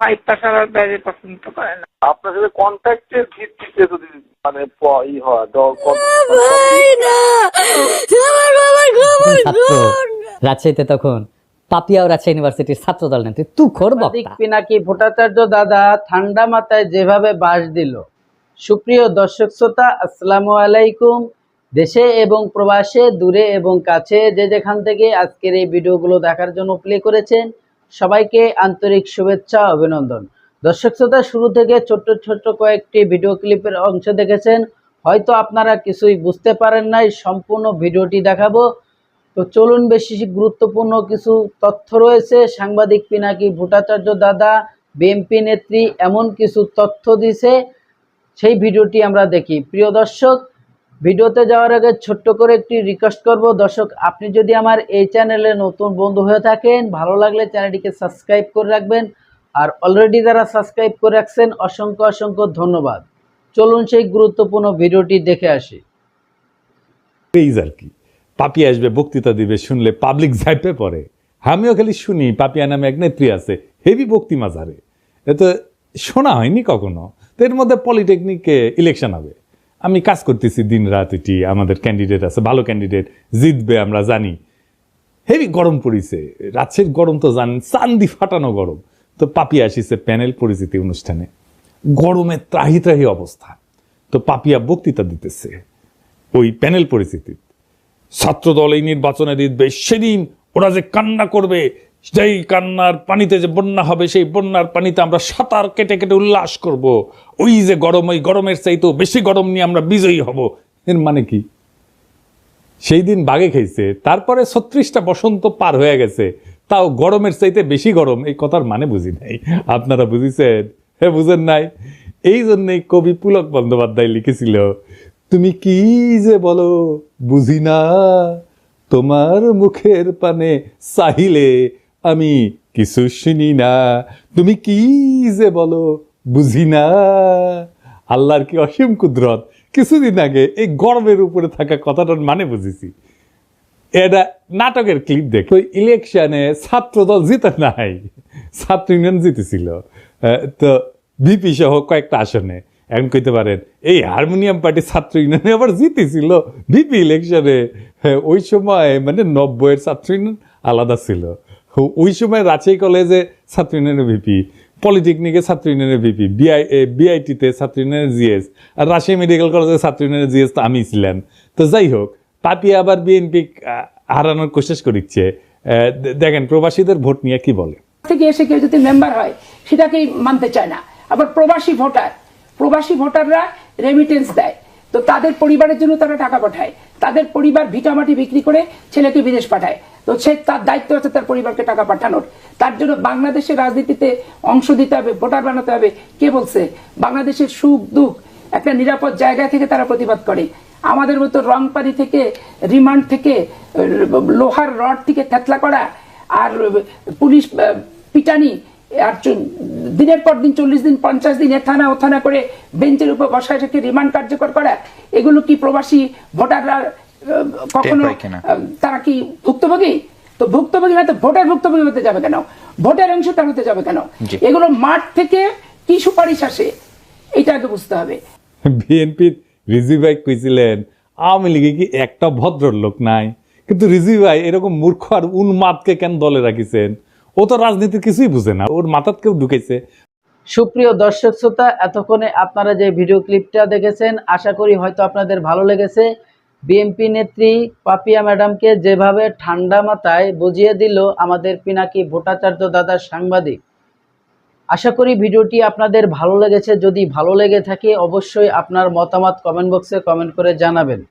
ভাই তাছাড়ার বাইরে পছন্দ করে না। আপনার সাথে কন্ট্যাক্টের ভিত্তিতে যদি মানে ই হয় ছাত্র রাজশাহীতে তখন পাপিয়াও রাজশাহী ইউনিভার্সিটির ছাত্র দল নেন, তুই তুখোর বক্তা। পিনাকি ভট্টাচার্য দাদা ঠান্ডা মাথায় যেভাবে বাস দিল। সুপ্রিয় দর্শক শ্রোতা, আসসালামু আলাইকুম। দেশে এবং প্রবাসে, দূরে এবং কাছে, যে যেখান থেকে আজকের এই ভিডিওগুলো দেখার জন্য প্লে করেছেন, সবাইকে আন্তরিক শুভেচ্ছা, অভিনন্দন। দর্শক শ্রোতা, শুরু থেকে ছোট্ট ছোট্ট কয়েকটি ভিডিও ক্লিপের অংশ দেখেছেন, হয়তো আপনারা কিছুই বুঝতে পারেন নাই। সম্পূর্ণ ভিডিওটি দেখাবো। তো চলুন, বেশি গুরুত্বপূর্ণ কিছু তথ্য রয়েছে। সাংবাদিক পিনাকি ভট্টাচার্য দাদা বিএনপি নেত্রী এমন কিছু তথ্য দিছে, সেই ভিডিওটি আমরা দেখি। প্রিয় দর্শক, ভিডিওতে যাওয়ার আগে ছোট্ট করে একটি রিকোয়েস্ট করব। দর্শক, আপনি যদি আমার এই চ্যানেলে নতুন বন্ধু হয়ে থাকেন, ভালো লাগলে চ্যানেলটিকে সাবস্ক্রাইব করে রাখবেন। আর অলরেডি যারা সাবস্ক্রাইব করে রাখছেন, অসংখ্য অসংখ্য ধন্যবাদ। চলুন সেই গুরুত্বপূর্ণ ভিডিওটি দেখে আসি। আর কি পাপিয়া আসবে, বক্তৃতা দিবে, শুনলে পাবলিক ঝাইপে পড়ে। আমিও খালি শুনি পাপিয়া নামে এক নেত্রী আছে, হেভি বক্তি মাঝারে, এ তো শোনা হয়নি কখনো। তো এর মধ্যে পলিটেকনিকে ইলেকশন হবে, আমি কাজ করতেছি দিন রাত, এটি আমাদের ক্যান্ডিডেট আছে, ভালো ক্যান্ডিডেট জিতবে আমরা জানি। হেভি গরম পড়িছে, রাজশাহীর গরম তো জানেন, চান্দি ফাটানো গরম। তো পাপিয়া আসিছে প্যানেল পরিচিতি অনুষ্ঠানে, গরমে ত্রাহি ত্রাহি অবস্থা। তো পাপিয়া বক্তৃতা দিতেছে ওই প্যানেল পরিচিতি। ছাত্রদল এই নির্বাচনে জিতবে, সেদিন ওরা যে কান্না করবে, সেই কান্নার পানিতে যে বন্যা হবে, সেই বন্যার পানিতে আমরা সাঁতার কেটে কেটে উল্লাস করব। ওই যে গরম, ওই গরমের চাইতেও বেশি গরম নিয়ে আমরা বিজয়ী হব। এর মানে কি? সেই দিন বাগে খেয়েছে, তারপরে 36টা বসন্ত পার হয়ে গেছে, তাও গরমের চাইতে বেশি গরম, এই কথার মানে বুঝি নাই। আপনারা বুঝিছেন? হ্যাঁ, বুঝেন নাই? এই জন্যই কবি পুলক বন্দ্যোপাধ্যায় লিখেছিল, তুমি কি যে বলো বুঝি না, তোমার মুখের পানে চাহিলে আমি কিছু শুনি না। তুমি কি যে বলো বুঝি না। আল্লাহর কি অসীম কুদরত। কিছুদিন আগে এই গর্বের উপরে থাকা কথাটার মানে বুঝেছি। এটা নাটকের ক্লিপ দেখো, ইলেকশনে ছাত্রদল জিতে নাই, ছাত্র ইউনিয়ন জিতেছিল। তো ভিপি সহ কয়েকটা আসনে। এখন কইতে পারেন এই হারমোনিয়াম পার্টি ছাত্র ইউনিয়নে আবার জিতেছিল ভিপি ইলেকশনে। ওই সময় মানে 90-এর ছাত্র ইউনিয়ন আলাদা ছিল। ওই সময় রাজশাহী কলেজে ছাত্র ইউনিয়নের ভিপি, পলিটেকনিকে ছাত্র ইউনিয়নের ভিপি, বিআইটিতে ছাত্র ইউনিয়নের জিএস, আর রাজশাহী মেডিকেল কলেজে ছাত্র ইউনিয়নের জিএস তো আমি ছিলাম। তো যাই হোক, পাপিয়া আবার বিএনপি হারানোর কোশিশ করিচ্ছে। দেখেন প্রবাসীদের ভোট নিয়ে কি বলে। থেকে এসে কেউ যদি মেম্বার হয় সেটাকেই মানতে চায় না। আবার প্রবাসী ভোটাররা রেমিটেন্স দেয়, তো তাদের পরিবারের জন্য তারা টাকা পাঠায়, তাদের পরিবার ভিটামাটি বিক্রি করে ছেলেকে বিদেশ পাঠায়। তো সে তার দায়িত্ব আছে তার পরিবারকে টাকা পাঠানোর। তার জন্য বাংলাদেশের রাজনীতিতে অংশ দিতে হবে, ভোটার বানাতে হবে। কে বলছে? বাংলাদেশের সুখ দুঃখ একটা নিরাপদ জায়গা থেকে তারা প্রতিবাদ করে। আমাদের মতো রংপানি থেকে, রিমান্ড থেকে, লোহার রড থেকে থেতলা করা, আর পুলিশ পিটানি, আর দিনের পর দিন 40 দিন 50 দিন থানা ও থানা করে বেঞ্চের উপর বসায় রেখে রিমান্ড কার্যকর করা, এগুলো কি প্রবাসী ভোটাররা কখনো তারা কি ভুক্তভোগী? তো ভুক্তভোগী না তো ভোটার ভুক্তভোগী হতে যাবে কেন? ভোটের অংশটা হতে যাবে কেন? এগুলো মাঠ থেকে কি সুপারিশ আসে, এটা আগে বুঝতে হবে। বিএনপির রিজভি ভাই কইছিলেন আওয়ামী লীগে কি একটা ভদ্রলোক নাই, কিন্তু রিজভি ভাই এরকম মূর্খ আর উন্মাদকে কেন দলে রাখিছেন? ও তো রাজনীতির কিছুই বুঝে না, ওর মাথাত কেউ ঢুকেছে। সুপ্রিয় দর্শক শ্রোতা, এতক্ষণে আপনারা যে ভিডিও ক্লিপটা দেখেছেন, আশা করি হয়তো আপনাদের ভালো লেগেছে। বিএনপি নেত্রী পাপিয়া ম্যাডামকে যেভাবে ঠান্ডা মাথায় বুঝিয়ে দিল আমাদের পিনাকি ভট্টাচার্য দাদার সাংবাদিক, আশা করি ভিডিওটি আপনাদের ভালো লেগেছে। যদি ভালো লেগে থাকে অবশ্যই আপনার মতামত কমেন্ট বক্সে কমেন্ট করে জানাবেন।